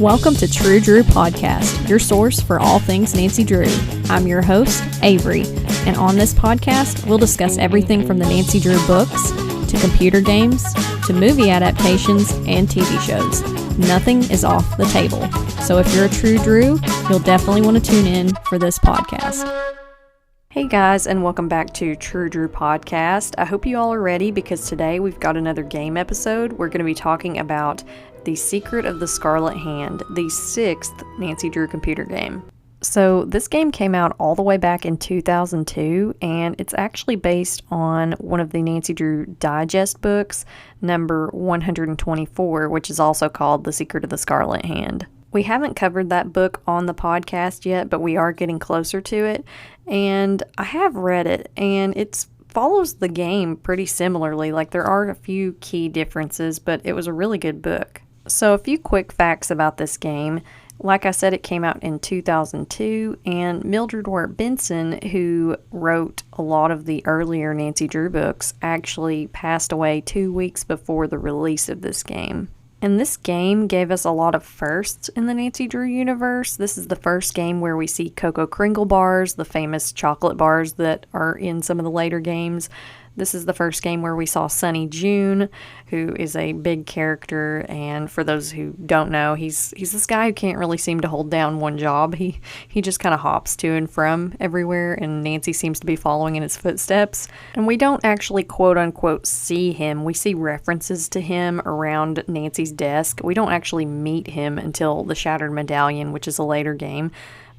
Welcome to True Drew Podcast, your source for all things Nancy Drew. I'm your host, Avery, and on this podcast, we'll discuss everything from the Nancy Drew books, to computer games, to movie adaptations, and TV shows. Nothing is off the table. So if you're a True Drew, you'll definitely want to tune in for this podcast. Hey guys, and welcome back to True Drew Podcast. I hope you all are ready because today we've got another game episode. We're going to be talking about The Secret of the Scarlet Hand, the 6th Nancy Drew computer game. So this game came out all the way back in 2002, and it's actually based on one of the Nancy Drew Digest books, number 124, which is also called The Secret of the Scarlet Hand. We haven't covered that book on the podcast yet, but we are getting closer to it, and I have read it, and it follows the game pretty similarly. Like, there are a few key differences, but it was a really good book. So a few quick facts about this game. Like I said, it came out in 2002, and Mildred Wirt Benson, who wrote a lot of the earlier Nancy Drew books, actually passed away 2 weeks before the release of this game. And this game gave us a lot of firsts in the Nancy Drew universe. This is the first game where we see Cocoa Kringle bars, the famous chocolate bars that are in some of the later games. This is the first game where we saw Sunny June, who is a big character, and for those who don't know, he's this guy who can't really seem to hold down one job. He just kind of hops to and from everywhere, and Nancy seems to be following in his footsteps. And we don't actually quote-unquote see him. We see references to him around Nancy's desk. We don't actually meet him until the Shattered Medallion, which is a later game.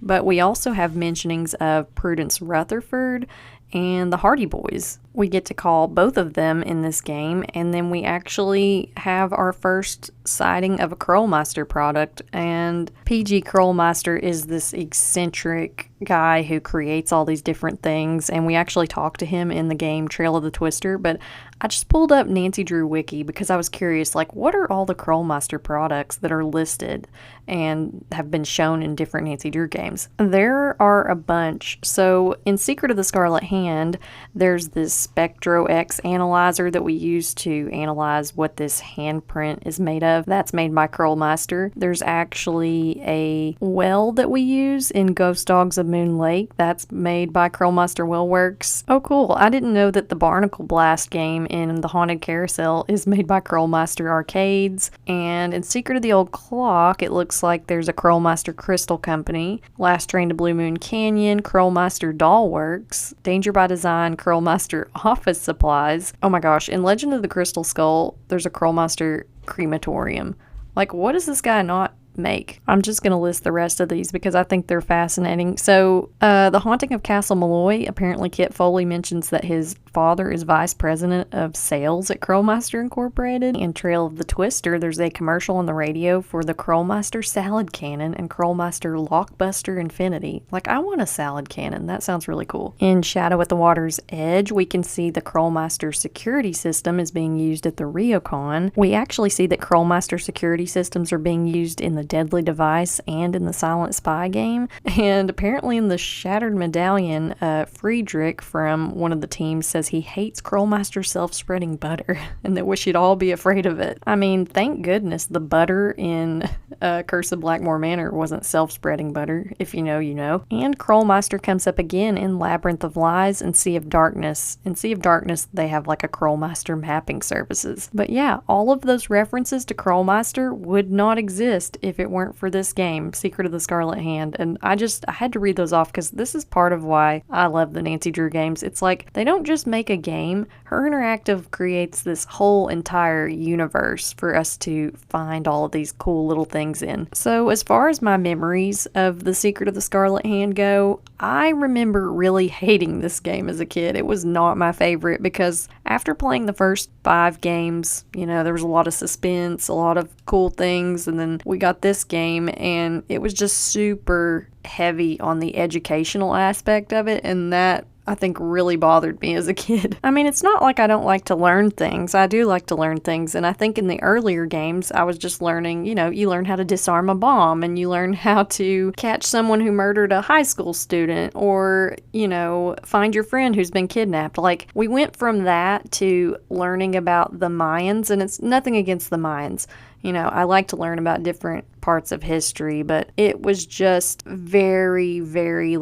But we also have mentionings of Prudence Rutherford and the Hardy Boys. We get to call both of them in this game, and then we actually have our first sighting of a Krollmeister product, and PG Krollmeister is this eccentric guy who creates all these different things, and we actually talk to him in the game Trail of the Twister. But I just pulled up Nancy Drew Wiki because I was curious, like, what are all the Krollmeister products that are listed and have been shown in different Nancy Drew games? There are a bunch. So in Secret of the Scarlet Hand, there's this Spectro X analyzer that we use to analyze what this handprint is made of. That's made by Krollmeister. There's actually a well that we use in Ghost Dogs of Moon Lake. That's made by Krollmeister Well Works. Oh, cool. I didn't know that the Barnacle Blast game in the Haunted Carousel is made by Krollmeister Arcades. And in Secret of the Old Clock, it looks like there's a Krollmeister Crystal Company. Last Train to Blue Moon Canyon, Krollmeister Doll Works. Danger by Design, Krollmeister Office Supplies. Oh my gosh, in Legend of the Crystal Skull, there's a Krollmeister Crematorium. Like, what does this guy not make? I'm just going to list the rest of these because I think they're fascinating. So, The Haunting of Castle Malloy, apparently Kit Foley mentions that his father is vice president of sales at Krollmeister Incorporated. In Trail of the Twister, there's a commercial on the radio for the Krollmeister Salad Cannon and Krollmeister Lockbuster Infinity. Like, I want a salad cannon. That sounds really cool. In Shadow at the Water's Edge, we can see the Krollmeister security system is being used at the Ryokon. We actually see that Krollmeister security systems are being used in the Deadly Device and in the Silent Spy game. And apparently in the Shattered Medallion, Friedrich from one of the teams says he hates Krollmeister self-spreading butter and that we should all be afraid of it. I mean, thank goodness the butter in Curse of Blackmore Manor wasn't self-spreading butter. If you know, you know. And Krollmeister comes up again in Labyrinth of Lies and Sea of Darkness. In Sea of Darkness, they have like a Krollmeister mapping services. But yeah, all of those references to Krollmeister would not exist if it weren't for this game, Secret of the Scarlet Hand. And I had to read those off because this is part of why I love the Nancy Drew games. It's like, they don't just make a game. Her Interactive creates this whole entire universe for us to find all of these cool little things in. So as far as my memories of The Secret of the Scarlet Hand go, I remember really hating this game as a kid. It was not my favorite because after playing the first 5 games, you know, there was a lot of suspense, a lot of cool things, and then we got this game and it was just super heavy on the educational aspect of it, and that I think really bothered me as a kid. I mean, it's not like I don't like to learn things. I do like to learn things, and I think in the earlier games, I was just learning, you know, you learn how to disarm a bomb, and you learn how to catch someone who murdered a high school student, or, you know, find your friend who's been kidnapped. Like, we went from that to learning about the Mayans, and it's nothing against the Mayans. I like to learn about different parts of history, but it was just very, very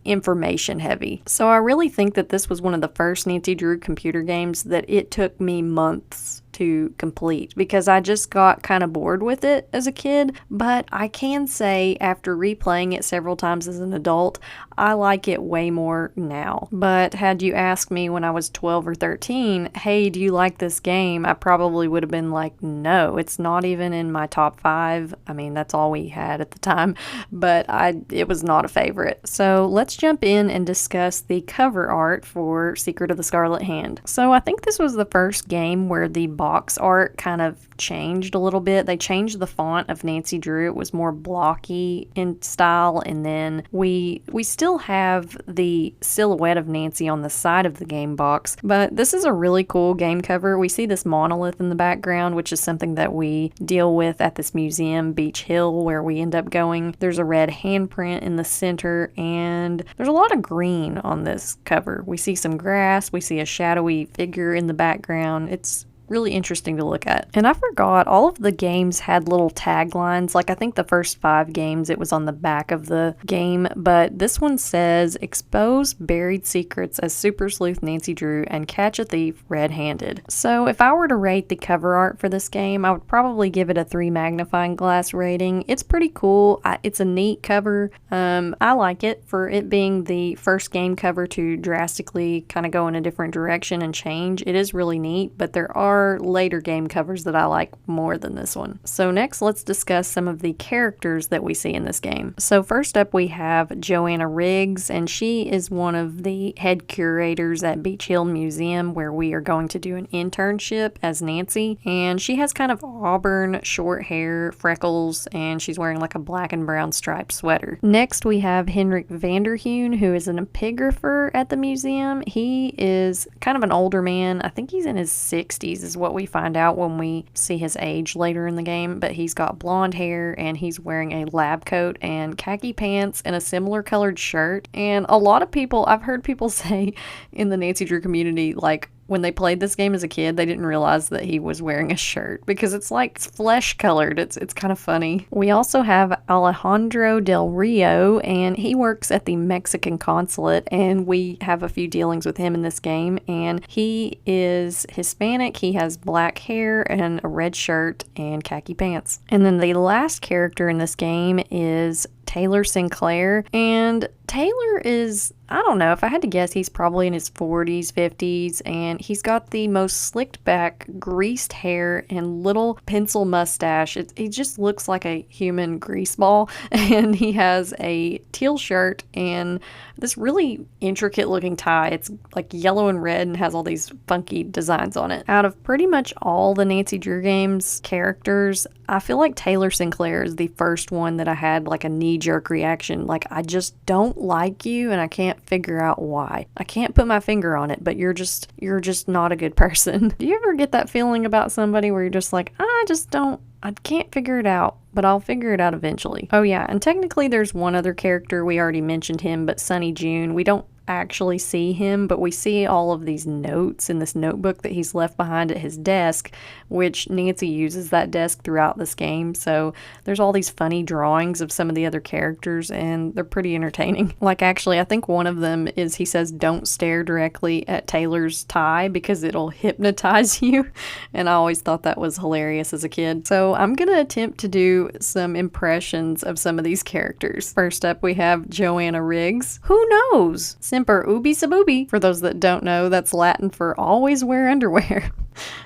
information heavy. So I really think that this was one of the first Nancy Drew computer games that it took me months to complete because I just got kind of bored with it as a kid. But I can say after replaying it several times as an adult, I like it way more now. But had you asked me when I was 12 or 13, hey, do you like this game? I probably would have been like, no, it's not even in my top 5. I mean, that's all we had at the time, but it was not a favorite. So let's jump in and discuss the cover art for Secret of the Scarlet Hand. So I think this was the first game where the box art kind of changed a little bit. They changed the font of Nancy Drew. It was more blocky in style, and then we still have the silhouette of Nancy on the side of the game box, but this is a really cool game cover. We see this monolith in the background, which is something that we deal with at this museum, Beech Hill, where we end up going. There's a red handprint in the center, and there's a lot of green on this cover. We see some grass, we see a shadowy figure in the background. It's really interesting to look at. And I forgot, all of the games had little taglines. I think the first 5 games, it was on the back of the game, but this one says, expose buried secrets as super sleuth Nancy Drew and catch a thief red-handed. So if I were to rate the cover art for this game, I would probably give it a 3 magnifying glass rating. It's pretty cool. It's a neat cover. I like it for it being the first game cover to drastically kind of go in a different direction and change. It is really neat, but there are later game covers that I like more than this one. So next, let's discuss some of the characters that we see in this game. So first up, we have Joanna Riggs, and she is one of the head curators at Beech Hill Museum, where we are going to do an internship as Nancy. And she has kind of auburn short hair, freckles, and she's wearing a black and brown striped sweater. Next, we have Henrik Vanderheun, who is an epigrapher at the museum. He is kind of an older man. I think he's in his 60s is what we find out when we see his age later in the game, but he's got blonde hair and he's wearing a lab coat and khaki pants and a similar colored shirt. And a lot of people, I've heard people say in the Nancy Drew community, when they played this game as a kid, they didn't realize that he was wearing a shirt because it's flesh colored. It's kind of funny. We also have Alejandro Del Rio, and he works at the Mexican consulate, and we have a few dealings with him in this game. And he is Hispanic. He has black hair and a red shirt and khaki pants. And then the last character in this game is Taylor Sinclair, and Taylor is, I don't know, if I had to guess, he's probably in his 40s, 50s, and he's got the most slicked back, greased hair and little pencil mustache. He just looks like a human grease ball, and he has a teal shirt and this really intricate looking tie. It's yellow and red and has all these funky designs on it. Out of pretty much all the Nancy Drew games characters, I feel like Taylor Sinclair is the first one that I had a knee-jerk reaction. I just don't like you and I can't figure out why. I can't put my finger on it, but you're just not a good person. Do you ever get that feeling about somebody where you're just I can't figure it out, but I'll figure it out eventually. Oh yeah, and technically there's one other character, we already mentioned him, but Sunny June. We don't actually see him, but we see all of these notes in this notebook that he's left behind at his desk, which Nancy uses that desk throughout this game. So there's all these funny drawings of some of the other characters, and they're pretty entertaining. Actually, I think one of them is he says, don't stare directly at Taylor's tie because it'll hypnotize you. And I always thought that was hilarious as a kid. So I'm going to attempt to do some impressions of some of these characters. First up, we have Joanna Riggs. Who knows? Semper ubi sub ubi. For those that don't know, that's Latin for always wear underwear,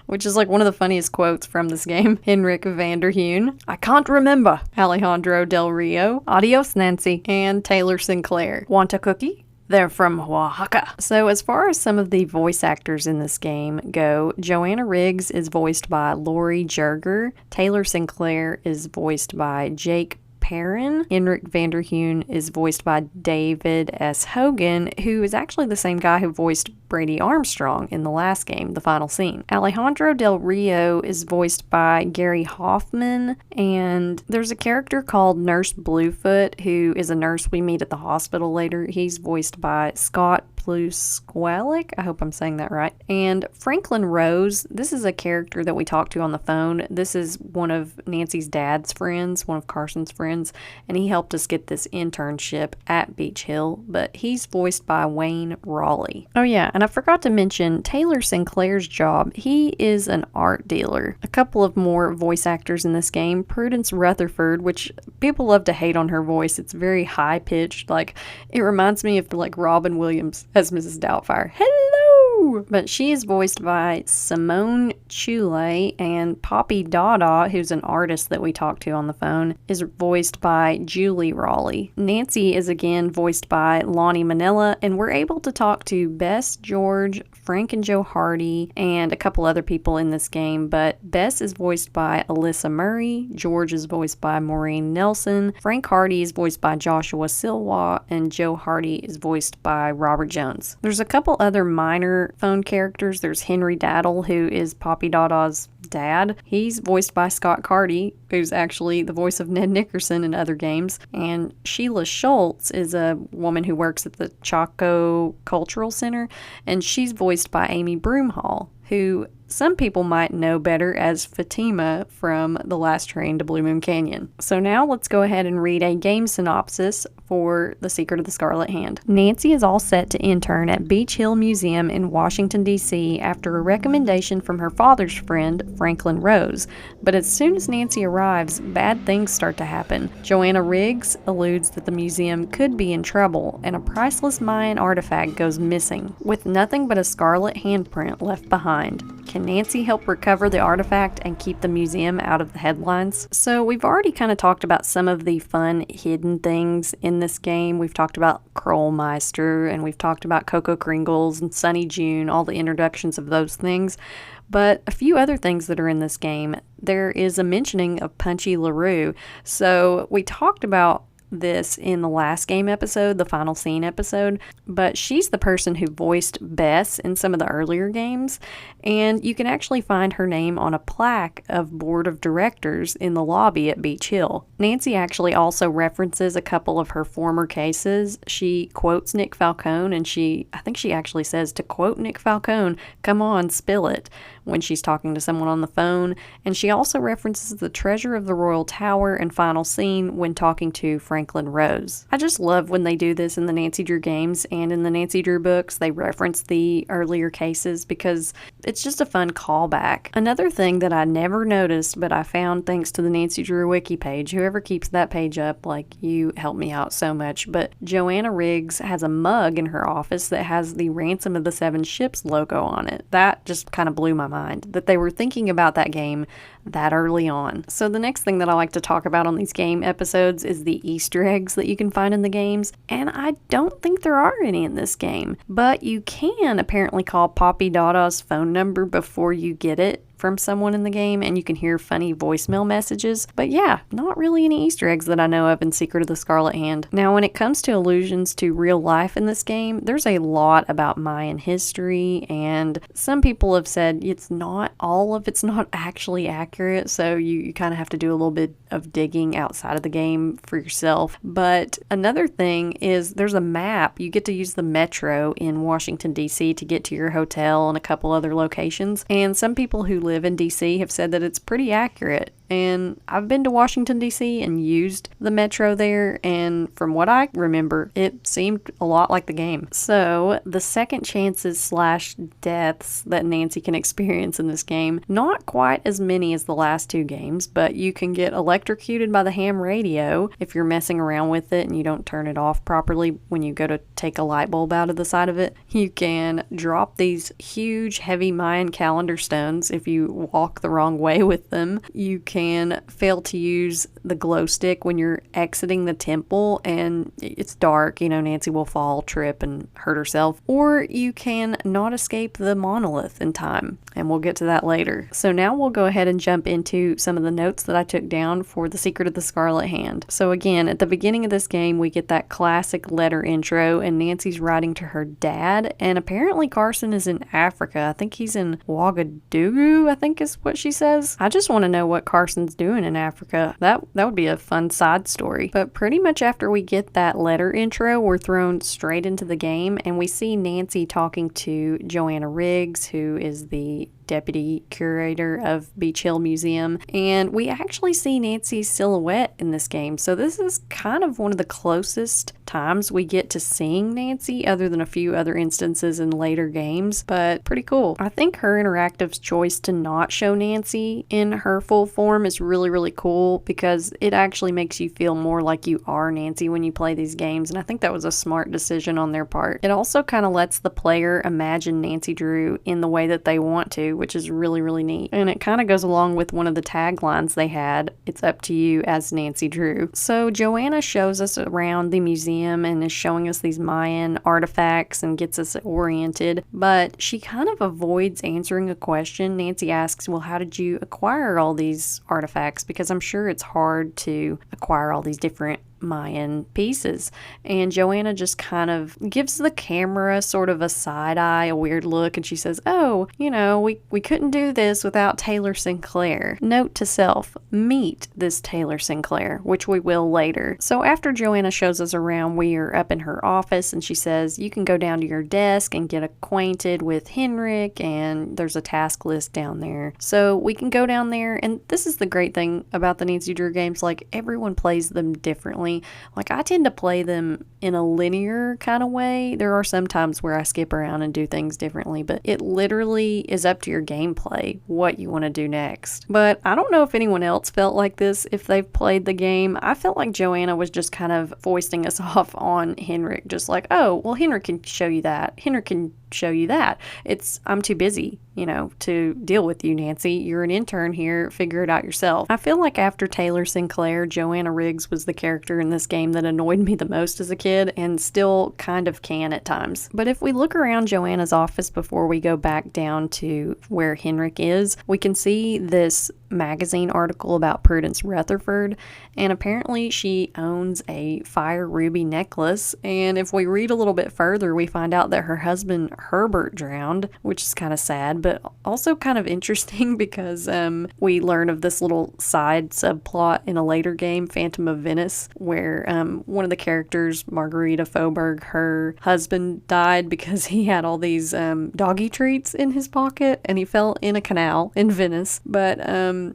which is one of the funniest quotes from this game. Henrik Vanderheun. I can't remember. Alejandro Del Rio. Adios, Nancy. And Taylor Sinclair. Want a cookie? They're from Oaxaca. So as far as some of the voice actors in this game go, Joanna Riggs is voiced by Lori Jerger. Taylor Sinclair is voiced by Jake Perrin. Henrik Vanderheun is voiced by David S. Hogan, who is actually the same guy who voiced Brady Armstrong in the last game, The Final Scene. Alejandro Del Rio is voiced by Gary Hoffman, and there's a character called Nurse Bluefoot, who is a nurse we meet at the hospital later. He's voiced by Scott Plusqualic. I hope I'm saying that right. And Franklin Rose, this is a character that we talked to on the phone. This is one of Nancy's dad's friends, one of Carson's friends, and he helped us get this internship at Beech Hill, but he's voiced by Wayne Raleigh. Oh yeah, and I forgot to mention Taylor Sinclair's job. He is an art dealer. A couple of more voice actors in this game. Prudence Rutherford, which people love to hate on her voice. It's very high-pitched. Like, it reminds me of like Robin Williams as Mrs. Doubtfire. Hello! But she is voiced by Simone Chule, and Poppy Dada, who's an artist that we talked to on the phone, is voiced by Julie Raleigh. Nancy is again voiced by Lonnie Manella, and we're able to talk to Bess, George, Frank and Joe Hardy, and a couple other people in this game, but Bess is voiced by Alyssa Murray, George is voiced by Maureen Nelson, Frank Hardy is voiced by Joshua Silwa, and Joe Hardy is voiced by Robert Jones. There's a couple other minor phone characters. There's Henry Daddle, who is Poppy Dada's dad. He's voiced by Scott Carty, who's actually the voice of Ned Nickerson in other games. And Sheila Schultz is a woman who works at the Chaco Cultural Center, and she's voiced by Amy Broomhall, who some people might know better as Fatima from The Last Train to Blue Moon Canyon. So now let's go ahead and read a game synopsis for The Secret of the Scarlet Hand. Nancy is all set to intern at Beech Hill Museum in Washington, D.C. after a recommendation from her father's friend, Franklin Rose. But as soon as Nancy arrives, bad things start to happen. Joanna Riggs alludes that the museum could be in trouble, and a priceless Mayan artifact goes missing, with nothing but a scarlet handprint left behind. Can Nancy help recover the artifact and keep the museum out of the headlines? So we've already kind of talked about some of the fun hidden things in this game. We've talked about Krollmeister, and we've talked about Coco Kringles and Sunny June, all the introductions of those things. But a few other things that are in this game. There is a mentioning of Punchy LaRue. So we talked about this in the last game episode, the final scene episode, but she's the person who voiced Bess in some of the earlier games, and you can actually find her name on a plaque of board of directors in the lobby at Beech Hill. Nancy actually also references a couple of her former cases. She quotes Nick Falcone, and I think she actually says, to quote Nick Falcone, "Come on, spill it," when she's talking to someone on the phone. And she also references the Treasure of the Royal Tower and final scene when talking to Franklin Rose. I just love when they do this in the Nancy Drew games and in the Nancy Drew books. They reference the earlier cases because it's just a fun callback. Another thing that I never noticed, but I found thanks to the Nancy Drew wiki page, whoever keeps that page up, like, you help me out so much, but Joanna Riggs has a mug in her office that has the Ransom of the Seven Ships logo on it. That just kind of blew my mind, that they were thinking about that game that early on. So the next thing that I like to talk about on these game episodes is the Easter eggs that you can find in the games, and I don't think there are any in this game, but you can apparently call Poppy Dada's phone number before you get it from someone in the game, and you can hear funny voicemail messages. But yeah, not really any Easter eggs that I know of in Secret of the Scarlet Hand. Now, when it comes to allusions to real life in this game, there's a lot about Mayan history, and some people have said all of it's not actually accurate, so you kind of have to do a little bit of digging outside of the game for yourself. But another thing is there's a map. You get to use the metro in Washington, D.C. to get to your hotel and a couple other locations, and some people who live in DC have said that it's pretty accurate. And I've been to Washington, D.C. and used the metro there, and from what I remember, it seemed a lot like the game. So, the second chances / deaths that Nancy can experience in this game, not quite as many as the last two games, but you can get electrocuted by the ham radio if you're messing around with it and you don't turn it off properly when you go to take a light bulb out of the side of it. You can drop these huge, heavy Mayan calendar stones if you walk the wrong way with them. You can fail to use the glow stick when you're exiting the temple and it's dark. Nancy will fall, trip, and hurt herself. Or you can not escape the monolith in time, and we'll get to that later. So now we'll go ahead and jump into some of the notes that I took down for The Secret of the Scarlet Hand. So again, at the beginning of this game, we get that classic letter intro, and Nancy's writing to her dad, and apparently Carson is in Africa. I think he's in Ouagadougou, I think is what she says. I just want to know what Carson person's doing in Africa. That would be a fun side story. But pretty much after we get that letter intro, we're thrown straight into the game, and we see Nancy talking to Joanna Riggs, who is the deputy curator of Beech Hill Museum, and we actually see Nancy's silhouette in this game. So this is kind of one of the closest times we get to seeing Nancy, other than a few other instances in later games, but pretty cool. I think her interactive's choice to not show Nancy in her full form is really, really cool, because it actually makes you feel more like you are Nancy when you play these games, and I think that was a smart decision on their part. It also kind of lets the player imagine Nancy Drew in the way that they want to, which is really, really neat. And it kind of goes along with one of the taglines they had, "It's up to you as Nancy Drew." So Joanna shows us around the museum and is showing us these Mayan artifacts and gets us oriented, but she kind of avoids answering a question. Nancy asks, well, how did you acquire all these artifacts? Because I'm sure it's hard to acquire all these different Mayan pieces. And Joanna just kind of gives the camera sort of a side eye, a weird look, and she says, oh, we couldn't do this without Taylor Sinclair. Note to self, meet this Taylor Sinclair, which we will later. So after Joanna shows us around, we are up in her office, and she says, you can go down to your desk and get acquainted with Henrik, and there's a task list down there. So we can go down there, and this is the great thing about the Nancy Drew games, like everyone plays them differently. Like I tend to play them in a linear kind of way. There are some times where I skip around and do things differently, but it literally is up to your gameplay what you want to do next. But I don't know if anyone else felt like this if they've played the game. I felt like Joanna was just kind of foisting us off on Henrik, just like, oh, well, Henrik can show you that. Henrik can show you that. I'm too busy, to deal with you, Nancy. You're an intern here. Figure it out yourself. I feel like after Taylor Sinclair, Joanna Riggs was the character in this game that annoyed me the most as a kid, and still kind of can at times. But if we look around Joanna's office before we go back down to where Henrik is, we can see this magazine article about Prudence Rutherford, and apparently she owns a fire ruby necklace. And if we read a little bit further, we find out that her husband Herbert drowned, which is kind of sad, but also kind of interesting because we learn of this little side subplot in a later game, Phantom of Venice, where one of the characters, Margarita Faubourg, her husband died because he had all these doggy treats in his pocket and he fell in a canal in Venice. But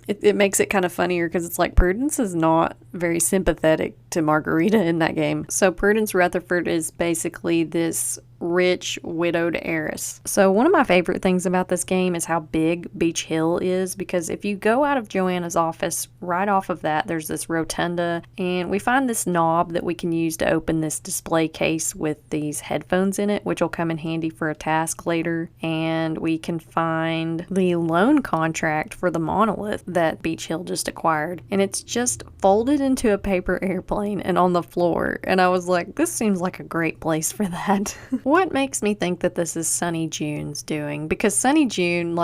it makes it kind of funnier because it's like Prudence is not very sympathetic to Margarita in that game. So Prudence Rutherford is basically this rich widowed heiress. So one of my favorite things about this game is how big Beech Hill is, because if you go out of Joanna's office, right off of that there's this rotunda, and we find this knob that we can use to open this display case with these headphones in it, which will come in handy for a task later. And we can find the loan contract for the monolith that Beech Hill just acquired, and it's just folded into a paper airplane and on the floor, and I was like, this seems like a great place for that. What makes me think that this is Sonny June's doing? Because Sonny June,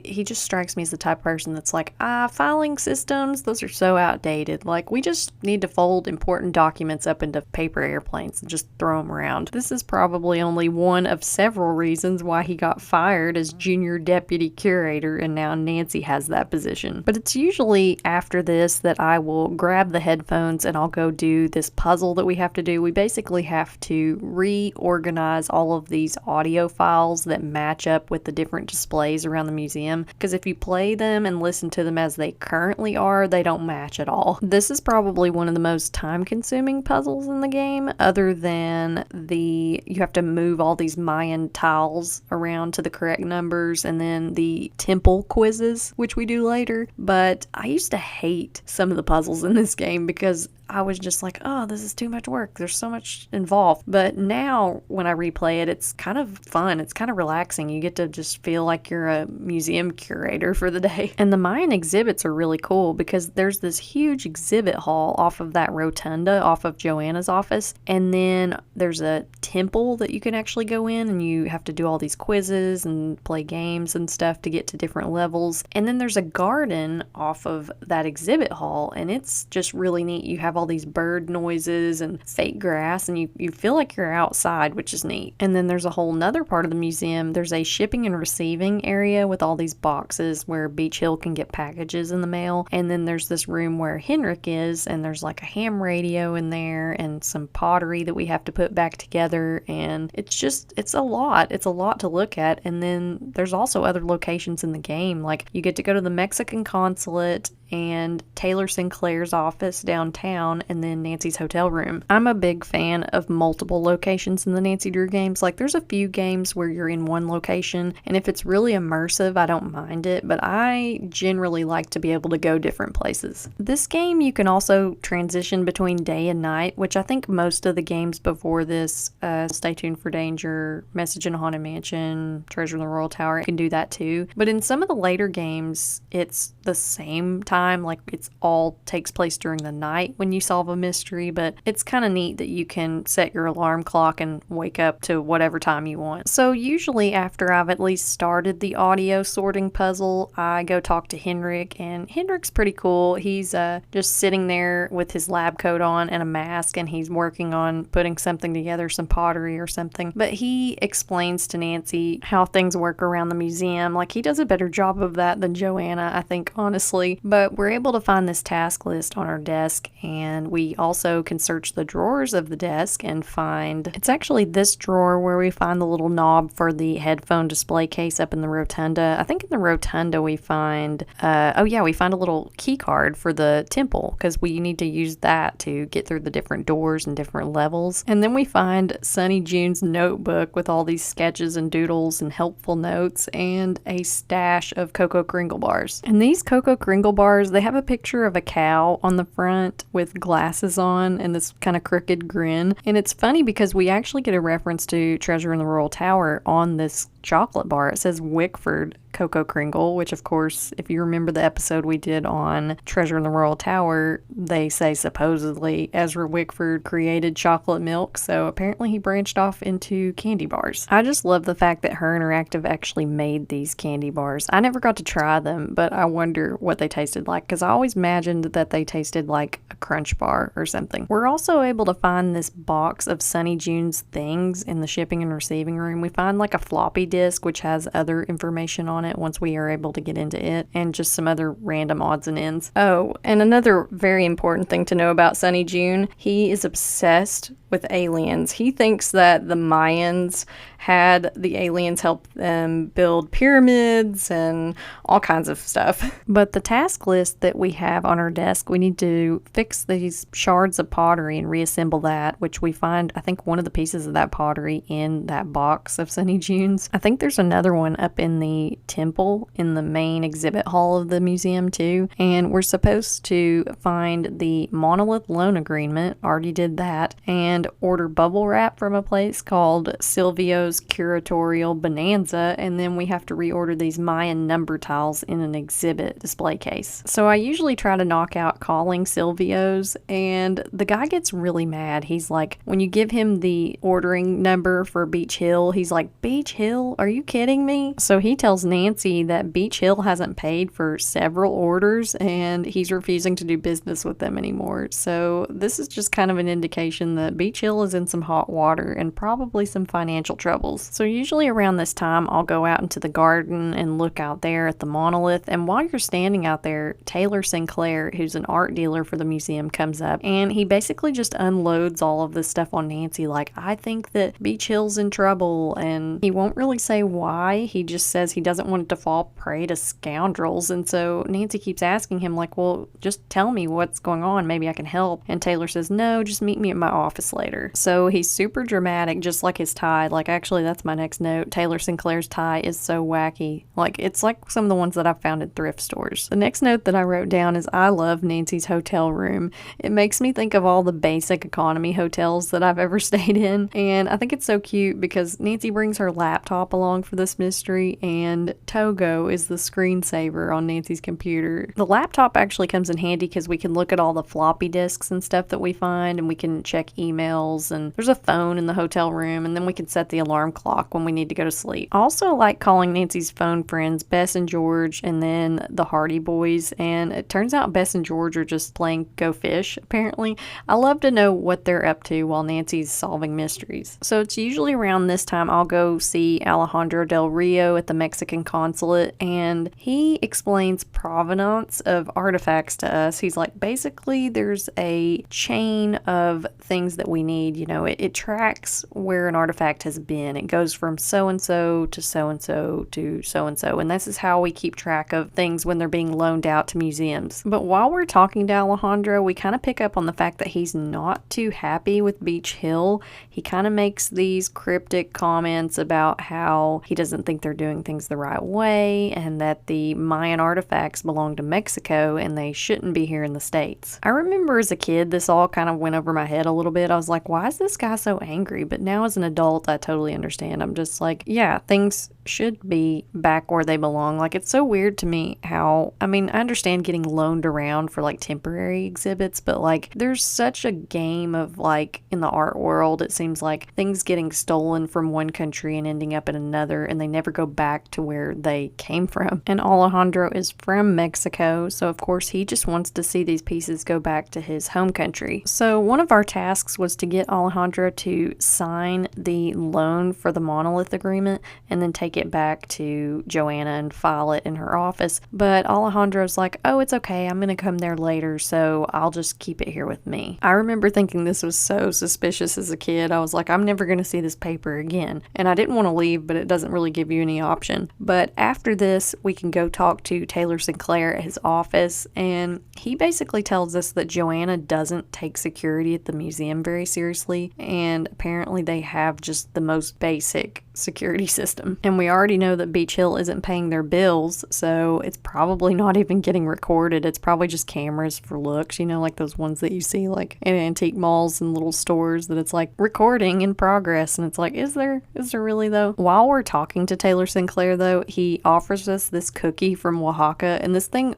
he just strikes me as the type of person that's like, filing systems, those are so outdated. Like, we just need to fold important documents up into paper airplanes and just throw them around. This is probably only one of several reasons why he got fired as junior deputy curator, and now Nancy has that position. But it's usually after this that I will grab the headphones and I'll go do this puzzle that we have to do. We basically have to reorganize all of these audio files that match up with the different displays around the museum, because if you play them and listen to them as they currently are, they don't match at all. This is probably one of the most time-consuming puzzles in the game, other than you have to move all these Mayan tiles around to the correct numbers, and then the temple quizzes, which we do later. But I used to hate some of the puzzles in this game because I was just like, oh, this is too much work. There's so much involved. But now when I replay it, it's kind of fun. It's kind of relaxing. You get to just feel like you're a museum curator for the day. And the Mayan exhibits are really cool because there's this huge exhibit hall off of that rotunda, off of Joanna's office. And then there's a temple that you can actually go in, and you have to do all these quizzes and play games and stuff to get to different levels. And then there's a garden off of that exhibit hall, and it's just really neat. You have have all these bird noises and fake grass, and you feel like you're outside, which is neat. And then there's a whole nother part of the museum. There's a shipping and receiving area with all these boxes where Beech Hill can get packages in the mail. And then there's this room where Henrik is, and there's like a ham radio in there and some pottery that we have to put back together. And it's a lot. It's a lot to look at. And then there's also other locations in the game. Like you get to go to the Mexican consulate and Taylor Sinclair's office downtown, and then Nancy's hotel room. I'm a big fan of multiple locations in the Nancy Drew games. Like there's a few games where you're in one location, and if it's really immersive, I don't mind it, but I generally like to be able to go different places. This game, you can also transition between day and night, which I think most of the games before this, Stay Tuned for Danger, Message in a Haunted Mansion, Treasure in the Royal Tower, can do that too. But in some of the later games, it's the same time. Like it's all takes place during the night when you solve a mystery, but it's kind of neat that you can set your alarm clock and wake up to whatever time you want. So usually after I've at least started the audio sorting puzzle, I go talk to Henrik, and Henrik's pretty cool. He's just sitting there with his lab coat on and a mask, and he's working on putting something together, some pottery or something. But he explains to Nancy how things work around the museum. Like he does a better job of that than Joanna, I think, honestly. But we're able to find this task list on our desk, and we also can search the drawers of the desk and find, it's actually this drawer where we find the little knob for the headphone display case up in the rotunda. I think in the rotunda we find, we find a little key card for the temple, because we need to use that to get through the different doors and different levels. And then we find Sunny June's notebook with all these sketches and doodles and helpful notes, and a stash of Cocoa Kringle bars. And these Cocoa Kringle bars, they have a picture of a cow on the front with glasses on and this kind of crooked grin. And it's funny because we actually get a reference to Treasure in the Royal Tower on this chocolate bar. It says Wickford Cocoa Kringle, which of course, if you remember the episode we did on Treasure in the Royal Tower, they say supposedly Ezra Wickford created chocolate milk, so apparently he branched off into candy bars. I just love the fact that Her Interactive actually made these candy bars. I never got to try them, but I wonder what they tasted like, because I always imagined that they tasted like a Crunch bar or something. We're also able to find this box of Sunny June's things in the shipping and receiving room. We find like a floppy disk, which has other information on it once we are able to get into it, and just some other random odds and ends. Oh, and another very important thing to know about Sunny June, he is obsessed with aliens. He thinks that the Mayans had the aliens help them build pyramids and all kinds of stuff. But the task list that we have on our desk, we need to fix these shards of pottery and reassemble that, which we find, I think, one of the pieces of that pottery in that box of Sunny June's. I think there's another one up in the temple in the main exhibit hall of the museum too. And we're supposed to find the monolith loan agreement, already did that, and order bubble wrap from a place called Silvio's Curatorial Bonanza, and then we have to reorder these Mayan number tiles in an exhibit display case. So I usually try to knock out calling Silvio's, and the guy gets really mad. He's like, when you give him the ordering number for Beech Hill, he's like, Beech Hill? Are you kidding me? So he tells Nancy that Beech Hill hasn't paid for several orders, and he's refusing to do business with them anymore. So this is just kind of an indication that Beech Hill is in some hot water and probably some financial troubles. So usually around this time, I'll go out into the garden and look out there at the monolith. And while you're standing out there, Taylor Sinclair, who's an art dealer for the museum, comes up, and he basically just unloads all of this stuff on Nancy. Like, I think that Beech Hill's in trouble, and he won't really say why. He just says he doesn't want it to fall prey to scoundrels. And so Nancy keeps asking him, like, well, just tell me what's going on. Maybe I can help. And Taylor says, no, just meet me at my office later. So he's super dramatic, just like his tie. Like, actually, that's my next note. Taylor Sinclair's tie is so wacky. Like, it's like some of the ones that I've found at thrift stores. The next note that I wrote down is, I love Nancy's hotel room. It makes me think of all the basic economy hotels that I've ever stayed in. And I think it's so cute because Nancy brings her laptop along for this mystery, and Togo is the screensaver on Nancy's computer. The laptop actually comes in handy because we can look at all the floppy disks and stuff that we find, and we can check email voicemails, and there's a phone in the hotel room, and then we can set the alarm clock when we need to go to sleep. I also like calling Nancy's phone friends, Bess and George, and then the Hardy Boys, and it turns out Bess and George are just playing Go Fish, apparently. I love to know what they're up to while Nancy's solving mysteries. So it's usually around this time I'll go see Alejandro Del Rio at the Mexican consulate, and he explains provenance of artifacts to us. He's like, basically there's a chain of things that we need. You know, it tracks where an artifact has been. It goes from so-and-so to so-and-so to so-and-so, and this is how we keep track of things when they're being loaned out to museums. But while we're talking to Alejandro, we kind of pick up on the fact that he's not too happy with Beech Hill. He kind of makes these cryptic comments about how he doesn't think they're doing things the right way, and that the Mayan artifacts belong to Mexico and they shouldn't be here in the States. I remember as a kid, this all kind of went over my head a little bit. I was like, why is this guy so angry? But now as an adult, I totally understand. I'm just like, yeah, things should be back where they belong. Like, it's so weird to me how, I mean, I understand getting loaned around for like temporary exhibits, but like there's such a game of like in the art world, it seems like things getting stolen from one country and ending up in another, and they never go back to where they came from. And Alejandro is from Mexico, so of course he just wants to see these pieces go back to his home country. So one of our tasks was to get Alejandro to sign the loan for the monolith agreement and then take it back to Joanna and file it in her office. But Alejandro's like, oh, it's okay, I'm gonna come there later, so I'll just keep it here with me. I remember thinking this was so suspicious as a kid. I was like, I'm never gonna see this paper again. And I didn't want to leave, but it doesn't really give you any option. But after this, we can go talk to Taylor Sinclair at his office, and he basically tells us that Joanna doesn't take security at the museum very seriously, and apparently they have just the most basic security system. And we already know that Beech Hill isn't paying their bills, so it's probably not even getting recorded. It's probably just cameras for looks, you know, like those ones that you see like in antique malls and little stores that it's like recording in progress, and it's like, is there really though? While we're talking to Taylor Sinclair though, he offers us this cookie from Oaxaca, and this thing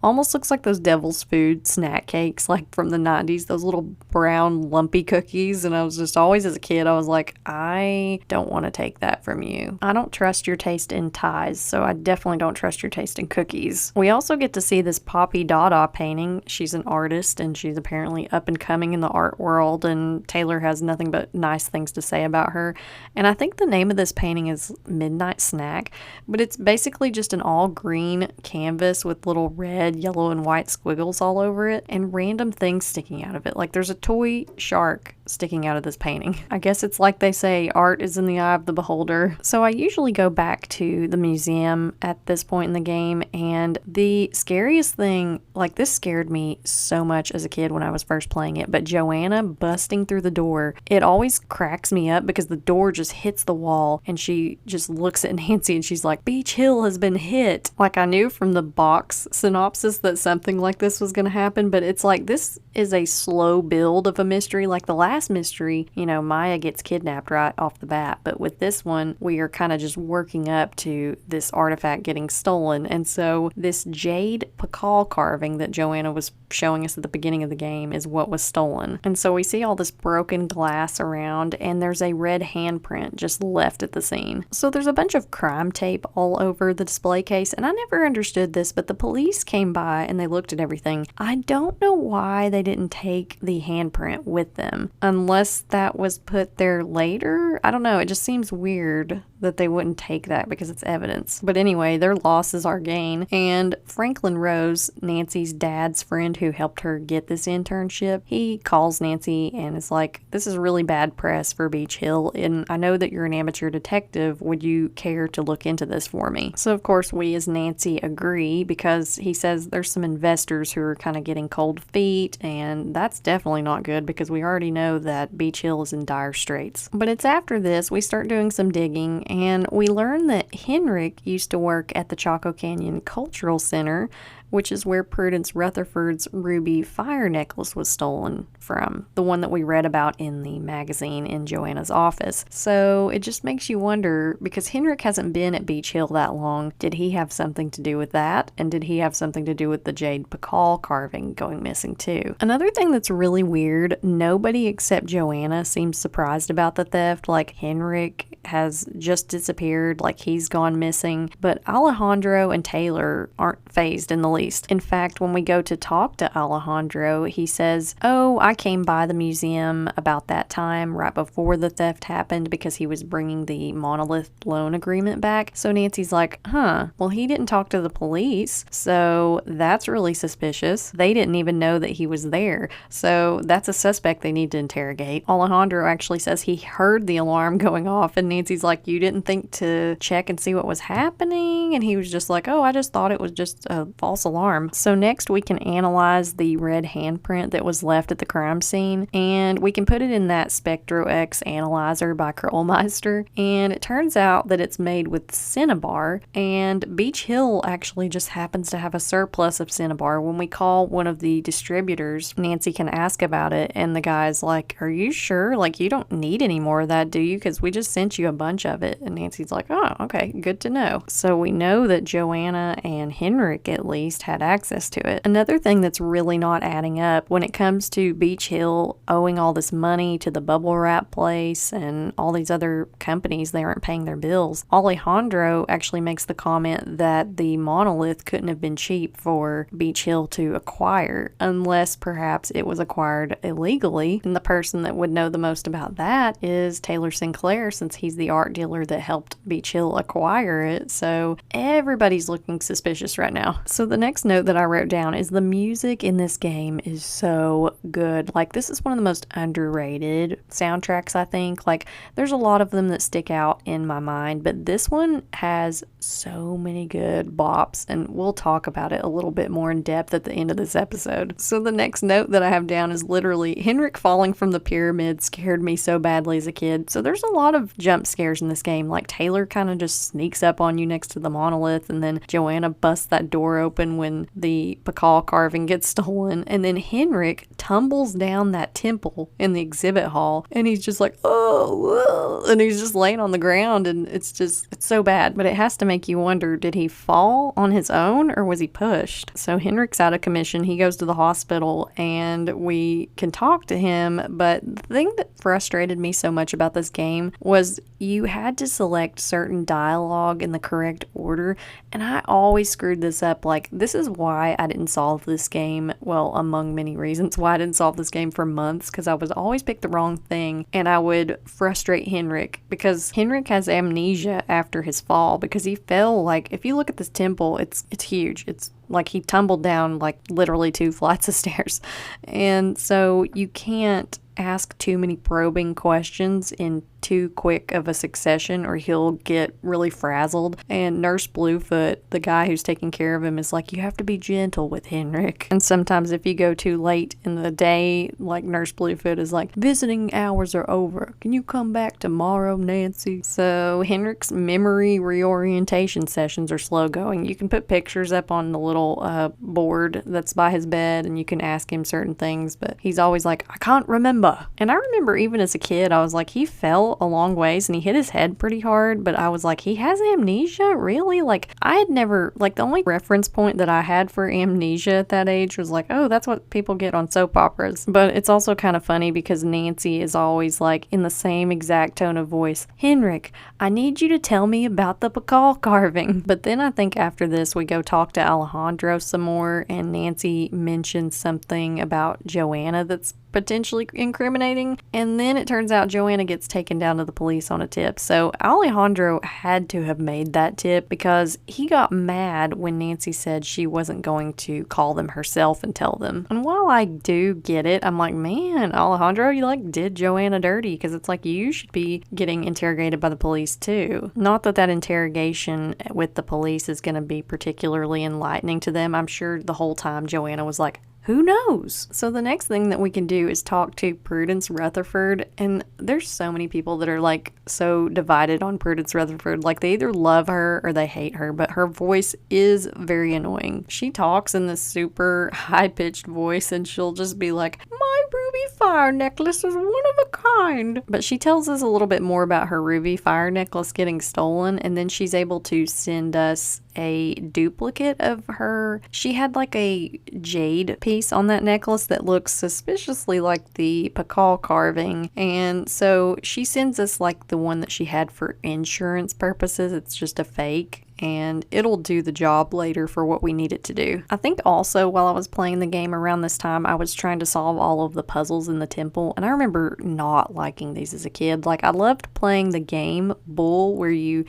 almost looks like those devil's food snack cakes like from the 90s, those little brown lumpy cookies. And I was just always, as a kid, I was like, I don't want to take that from you. I don't trust your taste in ties, so I definitely don't trust your taste in cookies. We also get to see this Poppy Dada painting. She's an artist, and she's apparently up and coming in the art world, and Taylor has nothing but nice things to say about her. And I think the name of this painting is Midnight Snack, but it's basically just an all green canvas with little red, yellow, and white squiggles all over it, and random things sticking out of it. Like there's a toy shark sticking out of this painting. I guess it's like they say, art is in the eye of the beholder. So I usually go back to the museum at this point in the game, and the scariest thing, like this scared me so much as a kid when I was first playing it, but Joanna busting through the door, it always cracks me up because the door just hits the wall and she just looks at Nancy and she's like, Beech Hill has been hit. Like I knew from the box synopsis that something like this was going to happen, but it's like this is a slow build of a mystery. Like the last mystery, you know, Maya gets kidnapped right off the bat, but with this one, we are kind of just working up to this artifact getting stolen. And so this jade pakal carving that Joanna was showing us at the beginning of the game is what was stolen. And so we see all this broken glass around, and there's a red handprint just left at the scene. So there's a bunch of crime tape all over the display case, and I never understood this, but the police came by and they looked at everything. I don't know why they didn't take the handprint with them, unless that was put there later. I don't know, it just seems weird that they wouldn't take that because it's evidence. But anyway, their loss is our gain. And Franklin Rose, Nancy's dad's friend who helped her get this internship, he calls Nancy and is like, this is really bad press for Beech Hill, and I know that you're an amateur detective. Would you care to look into this for me? So of course we as Nancy agree, because he says there's some investors who are kind of getting cold feet, and that's definitely not good because we already know that Beech Hill is in dire straits. But it's after this we start doing some digging, and we learn that Henrik used to work at the Chaco Canyon Cultural Center, which is where Prudence Rutherford's ruby fire necklace was stolen from, the one that we read about in the magazine in Joanna's office. So it just makes you wonder, because Henrik hasn't been at Beech Hill that long, did he have something to do with that? And did he have something to do with the jade pakal carving going missing too? Another thing that's really weird, nobody except Joanna seems surprised about the theft. Like, Henrik has just disappeared, like he's gone missing, but Alejandro and Taylor aren't fazed in the least. In fact, when we go to talk to Alejandro, he says, "Oh, I came by the museum about that time right before the theft happened because he was bringing the monolith loan agreement back." So Nancy's like, well, he didn't talk to the police, so that's really suspicious. They didn't even know that he was there, so that's a suspect they need to interrogate. Alejandro actually says he heard the alarm going off, and Nancy's like, "You didn't think to check and see what was happening?" And he was just like, "Oh, I just thought it was just a false alarm." So next we can analyze the red handprint that was left at the crime scene, and we can put it in that Spectro X analyzer by Krollmeister, and it turns out that it's made with cinnabar, and Beech Hill actually just happens to have a surplus of cinnabar. When we call one of the distributors, Nancy can ask about it, and the guy's like, "Are you sure? Like, you don't need any more of that, do you? Because we just sent you a bunch of it." And Nancy's like, "Oh, okay, good to know." So we know that Joanna and Henrik at least had access to it. Another thing that's really not adding up when it comes to Beech Hill owing all this money to the bubble wrap place and all these other companies, they aren't paying their bills. Alejandro actually makes the comment that the monolith couldn't have been cheap for Beech Hill to acquire unless perhaps it was acquired illegally. And the person that would know the most about that is Taylor Sinclair, since he's the art dealer that helped Beech Hill acquire it. So everybody's looking suspicious right now. So the next note that I wrote down is the music in this game is so good. Like, this is one of the most underrated soundtracks, I think. Like, there's a lot of them that stick out in my mind, but this one has so many good bops, and we'll talk about it a little bit more in depth at the end of this episode. So the next note that I have down is literally, Henrik falling from the pyramid scared me so badly as a kid. So there's a lot of jump scares in this game. Like, Taylor kind of just sneaks up on you next to the monolith, and then Joanna busts that door open when the pakal carving gets stolen, and then Henrik tumbles down that temple in the exhibit hall, and he's just like, oh, and he's just laying on the ground, and it's so bad. But it has to make you wonder, did he fall on his own or was he pushed? So Henrik's out of commission. He goes to the hospital, and we can talk to him, but the thing that frustrated me so much about this game was you had to select certain dialogue in the correct order, and I always screwed this up. Like, this is why I didn't solve this game, well, among many reasons why I didn't solve this game for months, because I would always pick the wrong thing, and I would frustrate Henrik, because Henrik has amnesia after his fall, because he fell, like, if you look at this temple, it's huge. It's like he tumbled down like literally 2 flights of stairs, and so you can't ask too many probing questions in too quick of a succession or he'll get really frazzled. And Nurse Bluefoot, the guy who's taking care of him, is like, you have to be gentle with Henrik. And sometimes if you go too late in the day, like Nurse Bluefoot is like, visiting hours are over. Can you come back tomorrow, Nancy? So Henrik's memory reorientation sessions are slow going. You can put pictures up on the little board that's by his bed and you can ask him certain things, but he's always like, I can't remember. And I remember even as a kid, I was like, he fell a long ways and he hit his head pretty hard, but I was like, he has amnesia? Really? Like, I had never, like, the only reference point that I had for amnesia at that age was like, oh, that's what people get on soap operas. But it's also kind of funny because Nancy is always like, in the same exact tone of voice, Henrik, I need you to tell me about the pakal carving. But then I think after this, we go talk to Alejandro some more, and Nancy mentions something about Joanna that's potentially incriminating, and then it turns out Joanna gets taken down to the police on a tip. So Alejandro had to have made that tip because he got mad when Nancy said she wasn't going to call them herself and tell them. And while I do get it, I'm like, man, Alejandro, you like did Joanna dirty, because it's like you should be getting interrogated by the police too. Not that interrogation with the police is going to be particularly enlightening to them. I'm sure the whole time Joanna was like, Who knows? So the next thing that we can do is talk to Prudence Rutherford, and there's so many people that are like so divided on Prudence Rutherford. Like, they either love her or they hate her, but her voice is very annoying. She talks in this super high-pitched voice, and she'll just be like, my ruby fire necklace is one of a kind. But she tells us a little bit more about her ruby fire necklace getting stolen, and then she's able to send us a duplicate of her. She had like a jade piece on that necklace that looks suspiciously like the Pakal carving, and so she sends us like the one that she had for insurance purposes. It's just a fake, and it'll do the job later for what we need it to do. I think also while I was playing the game around this time, I was trying to solve all of the puzzles in the temple, and I remember not liking these as a kid. Like, I loved playing the game Bull, where you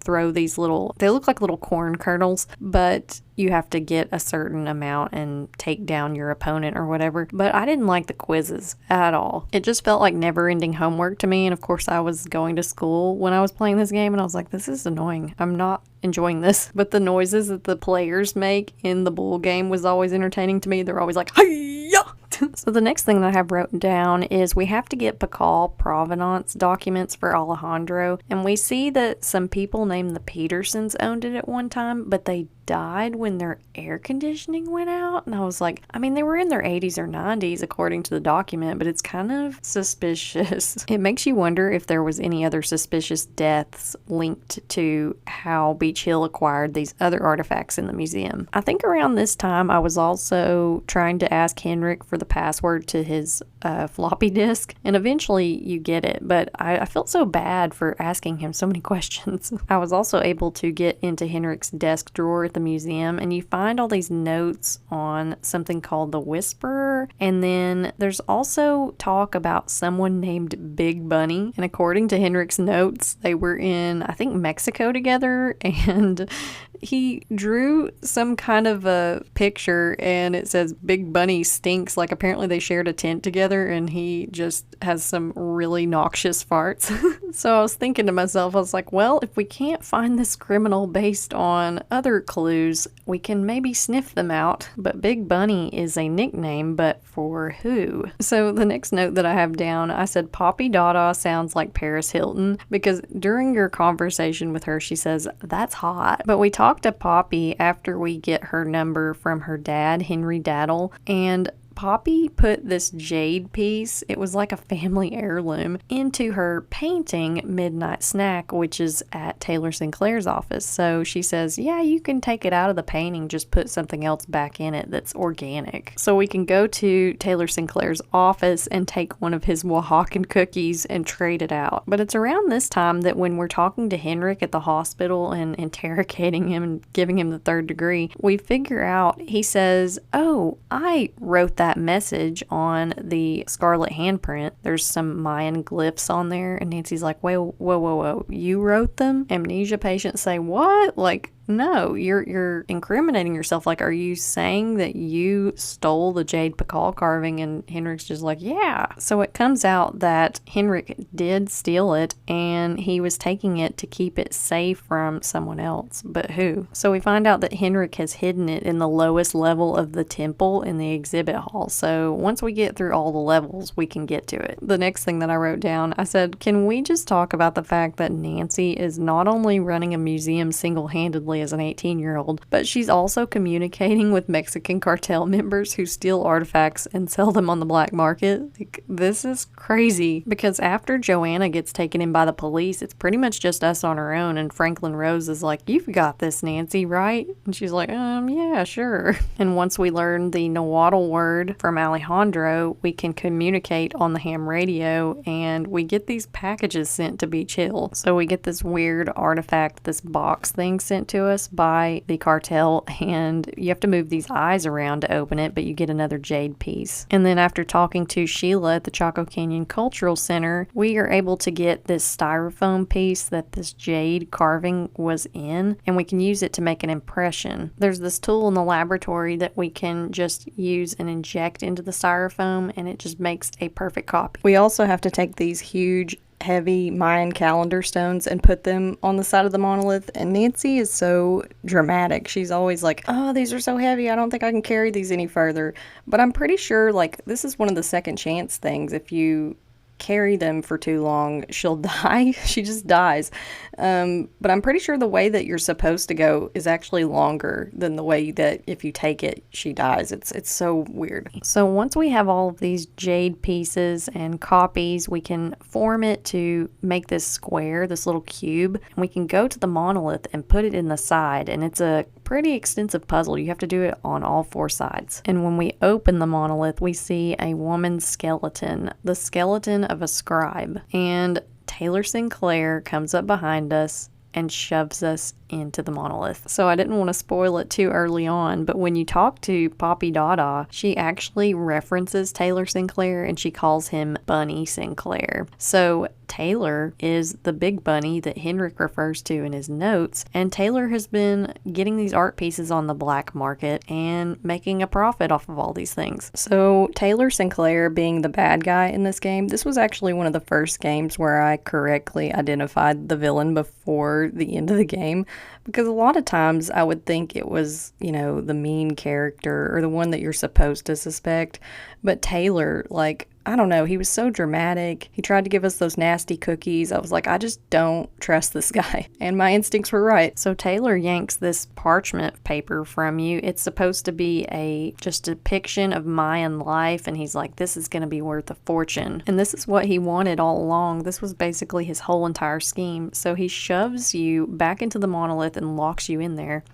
throw these little, they look like little corn kernels, but you have to get a certain amount and take down your opponent or whatever. But I didn't like the quizzes at all. It just felt like never-ending homework to me. And of course, I was going to school when I was playing this game, and I was like, this is annoying. I'm not enjoying this. But the noises that the players make in the Bull game was always entertaining to me. They're always like, hi-ya! So the next thing that I have written down is we have to get Pakal provenance documents for Alejandro, and we see that some people named the Petersons owned it at one time, but they died when their air conditioning went out. And I was like, I mean, they were in their 80s or 90s according to the document, but it's kind of suspicious. It makes you wonder if there was any other suspicious deaths linked to how Beech Hill acquired these other artifacts in the museum. I think around this time I was also trying to ask Henrik for the password to his floppy disk, and eventually you get it, but I felt so bad for asking him so many questions. I was also able to get into Henrik's desk drawer at the museum, and you find all these notes on something called the Whisperer, and then there's also talk about someone named Big Bunny, and according to Henrik's notes, they were in, I think, Mexico together, and he drew some kind of a picture and it says Big Bunny stinks. Like, apparently they shared a tent together and he just has some really noxious farts. So I was thinking to myself, I was like, well, if we can't find this criminal based on other clues, we can maybe sniff them out. But Big Bunny is a nickname, but for who? So the next note that I have down, I said Poppy Dada sounds like Paris Hilton, because during your conversation with her, she says, that's hot. But we talk to Poppy after we get her number from her dad, Henry Daddle, and Poppy put this jade piece, it was like a family heirloom, into her painting Midnight Snack, which is at Taylor Sinclair's office. So she says, yeah, you can take it out of the painting, just put something else back in it that's organic. So we can go to Taylor Sinclair's office and take one of his Oaxacan cookies and trade it out. But it's around this time that when we're talking to Henrik at the hospital and interrogating him and giving him the 3rd degree, we figure out, he says, oh, I wrote that message on the Scarlet Hand print. There's some Mayan glyphs on there, and Nancy's like, whoa, you wrote them? Amnesia patients say, what? Like, no, you're incriminating yourself. Like, are you saying that you stole the Jade Pakal carving? And Henrik's just like, yeah. So it comes out that Henrik did steal it, and he was taking it to keep it safe from someone else. But who? So we find out that Henrik has hidden it in the lowest level of the temple in the exhibit hall. So once we get through all the levels, we can get to it. The next thing that I wrote down, I said, can we just talk about the fact that Nancy is not only running a museum single-handedly as an 18-year-old, but she's also communicating with Mexican cartel members who steal artifacts and sell them on the black market. Like, this is crazy, because after Joanna gets taken in by the police, it's pretty much just us on our own, and Franklin Rose is like, you've got this, Nancy, right? And she's like, yeah, sure. And once we learn the Nahuatl word from Alejandro, we can communicate on the ham radio, and we get these packages sent to Beech Hill. So we get this weird artifact, this box thing sent to us by the cartel, and you have to move these eyes around to open it, but you get another jade piece. And then after talking to Sheila at the Chaco Canyon Cultural Center, we are able to get this styrofoam piece that this jade carving was in, and we can use it to make an impression. There's this tool in the laboratory that we can just use and inject into the styrofoam, and it just makes a perfect copy. We also have to take these huge heavy Mayan calendar stones and put them on the side of the monolith. And Nancy is so dramatic. She's always like, oh, these are so heavy. I don't think I can carry these any further. But I'm pretty sure, like, this is one of the second chance things. If you carry them for too long, she'll die. She just dies. But I'm pretty sure the way that you're supposed to go is actually longer than the way that if you take it, she dies. It's so weird. So once we have all of these jade pieces and copies, we can form it to make this square, this little cube, and we can go to the monolith and put it in the side. And it's a pretty extensive puzzle. You have to do it on all four sides. And when we open the monolith, we see a woman's skeleton, the skeleton of a scribe. And Taylor Sinclair comes up behind us and shoves us into the monolith. So I didn't want to spoil it too early on, but when you talk to Poppy Dada, she actually references Taylor Sinclair and she calls him Bunny Sinclair. So Taylor is the big bunny that Henrik refers to in his notes, and Taylor has been getting these art pieces on the black market and making a profit off of all these things. So Taylor Sinclair being the bad guy in this game, this was actually one of the first games where I correctly identified the villain before the end of the game, because a lot of times I would think it was, you know, the mean character or the one that you're supposed to suspect. But Taylor, like, I don't know, he was so dramatic. He tried to give us those nasty cookies. I was like, I just don't trust this guy. And my instincts were right. So Taylor yanks this parchment paper from you. It's supposed to be just a depiction of Mayan life. And he's like, this is going to be worth a fortune. And this is what he wanted all along. This was basically his whole entire scheme. So he shoves you back into the monolith and locks you in there.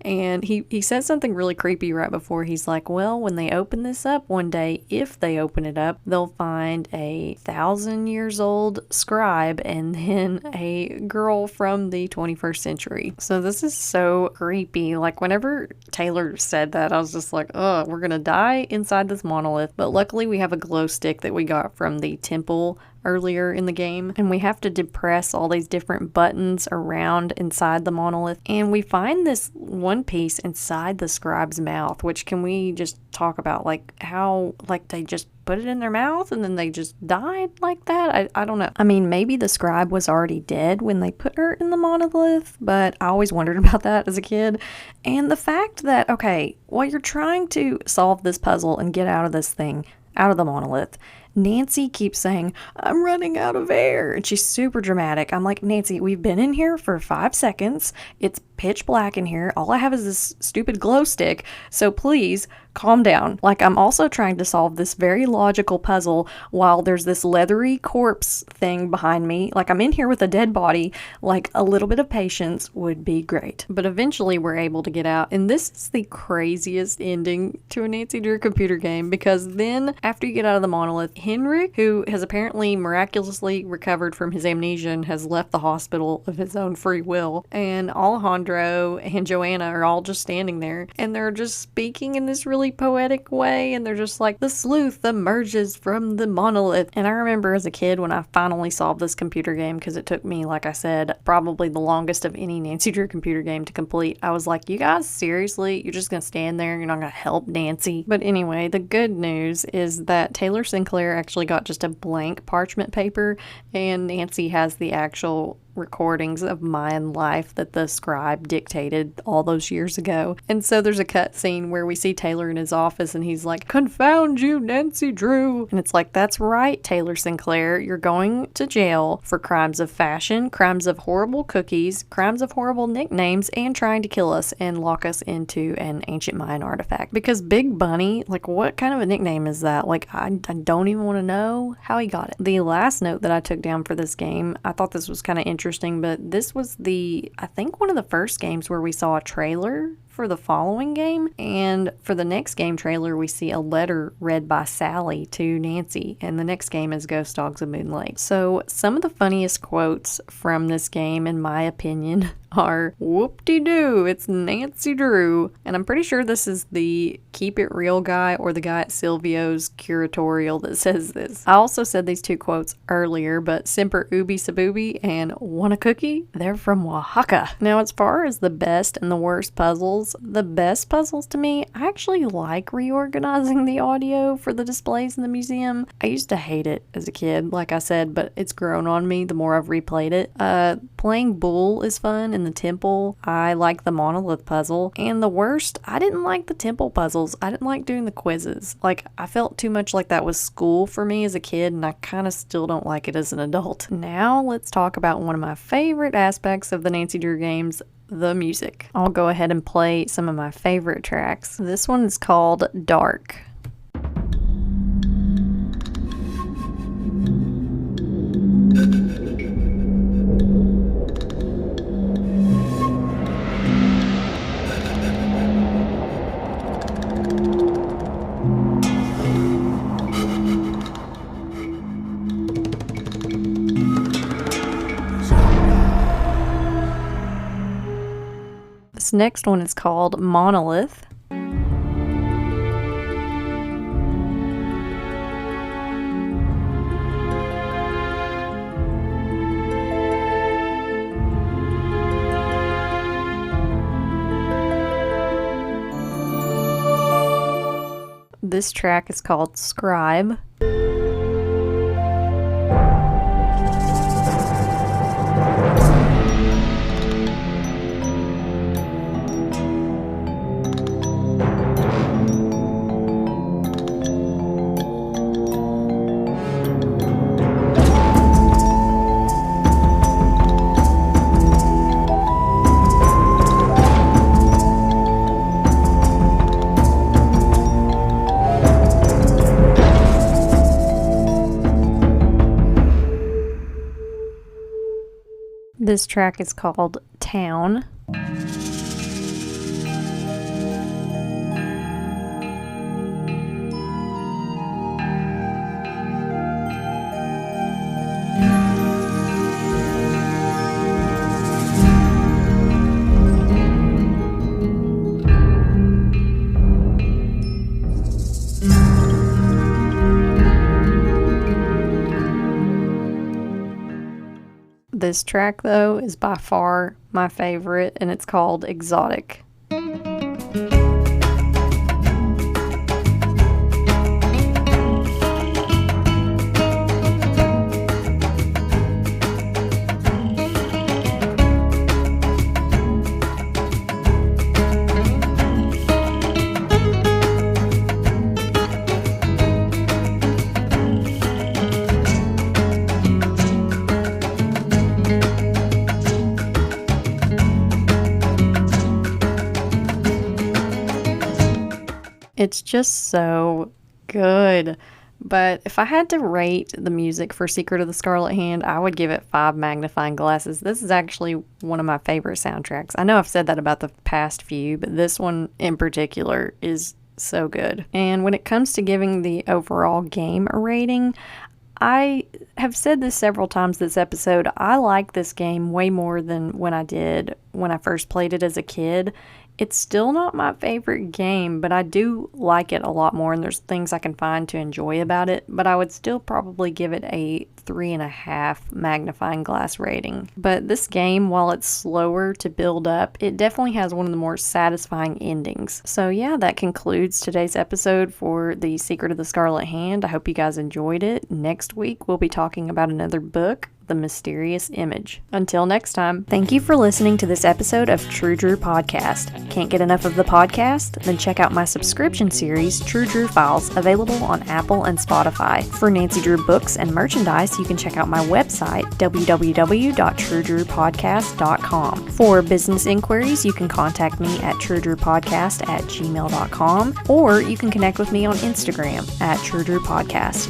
And he says something really creepy right before. He's like, well, when they open this up one day, if they open it up, they'll find a 1,000-year-old scribe and then a girl from the 21st century. So this is so creepy. Like, whenever Taylor said that, I was just like, oh, we're gonna die inside this monolith. But luckily we have a glow stick that we got from the temple earlier in the game, and we have to depress all these different buttons around inside the monolith, and we find this one piece inside the scribe's mouth, which can we just talk about, like, how, like, they just put it in their mouth and then they just died like that? I don't know. I mean, maybe the scribe was already dead when they put her in the monolith, but I always wondered about that as a kid. And the fact that, okay, while you're trying to solve this puzzle and get out of this thing, out of the monolith, Nancy keeps saying, I'm running out of air. And she's super dramatic. I'm like, Nancy, we've been in here for 5 seconds. It's pitch black in here. All I have is this stupid glow stick. So please calm down. Like, I'm also trying to solve this very logical puzzle while there's this leathery corpse thing behind me. Like, I'm in here with a dead body. Like, a little bit of patience would be great. But eventually we're able to get out. And this is the craziest ending to a Nancy Drew computer game, because then after you get out of the monolith, Henrik, who has apparently miraculously recovered from his amnesia and has left the hospital of his own free will, and Alejandro and Joanna are all just standing there, and they're just speaking in this really poetic way, and they're just like, the sleuth emerges from the monolith. And I remember as a kid when I finally solved this computer game, because it took me, like I said, probably the longest of any Nancy Drew computer game to complete, I was like, you guys, seriously? You're just gonna stand there and you're not gonna help Nancy? But anyway, the good news is that Taylor Sinclair actually got just a blank parchment paper, and Nancy has the actual recordings of Mayan life that the scribe dictated all those years ago. And so there's a cut scene where we see Taylor in his office and he's like, confound you, Nancy Drew. And it's like, that's right, Taylor Sinclair, you're going to jail for crimes of fashion, crimes of horrible cookies, crimes of horrible nicknames, and trying to kill us and lock us into an ancient Mayan artifact. Because Big Bunny, like, what kind of a nickname is that? Like, I don't even want to know how he got it. The last note that I took down for this game, I thought this was kind of interesting, but this was I think one of the first games where we saw a trailer for the following game, and for the next game trailer we see a letter read by Sally to Nancy, and the next game is Ghost Dogs of Moon Lake. So some of the funniest quotes from this game, in my opinion, are whoop-de-doo, it's Nancy Drew. And I'm pretty sure this is the Keep It Real guy or the guy at Silvio's curatorial that says this. I also said these two quotes earlier, but Semper Ubi Sabubi and Want a Cookie? They're from Oaxaca. Now, as far as the best and the worst puzzles puzzles. The best puzzles to me, I actually like reorganizing the audio for the displays in the museum. I used to hate it as a kid, like I said, but it's grown on me the more I've replayed it. Playing Bull is fun in the temple. I like the monolith puzzle. And the worst, I didn't like the temple puzzles. I didn't like doing the quizzes. Like, I felt too much like that was school for me as a kid, and I kind of still don't like it as an adult. Now, let's talk about one of my favorite aspects of the Nancy Drew games, the music. I'll go ahead and play some of my favorite tracks. This one is called Dark. This next one is called Monolith. This track is called Scribe. This track is called Town. This track, though, is by far my favorite, and it's called Exotic. It's just so good. But if I had to rate the music for Secret of the Scarlet Hand, I would give it 5 magnifying glasses. This is actually one of my favorite soundtracks. I know I've said that about the past few, but this one in particular is so good. And when it comes to giving the overall game a rating, I have said this several times this episode, I like this game way more than when I first played it as a kid. It's still not my favorite game, but I do like it a lot more, and there's things I can find to enjoy about it, but I would still probably give it a 3.5 magnifying glass rating. But this game, while it's slower to build up, it definitely has one of the more satisfying endings. So yeah, that concludes today's episode for The Secret of the Scarlet Hand. I hope you guys enjoyed it. Next week, we'll be talking about another book, The Mysterious Image. Until next time, thank you for listening to this episode of True Drew Podcast. Can't get enough of the podcast? Then check out my subscription series, True Drew Files, available on Apple and Spotify. For Nancy Drew books and merchandise, you can check out my website, www.truedrewpodcast.com. For business inquiries, you can contact me at truedrewpodcast@gmail.com, or you can connect with me on Instagram at True Drew Podcast.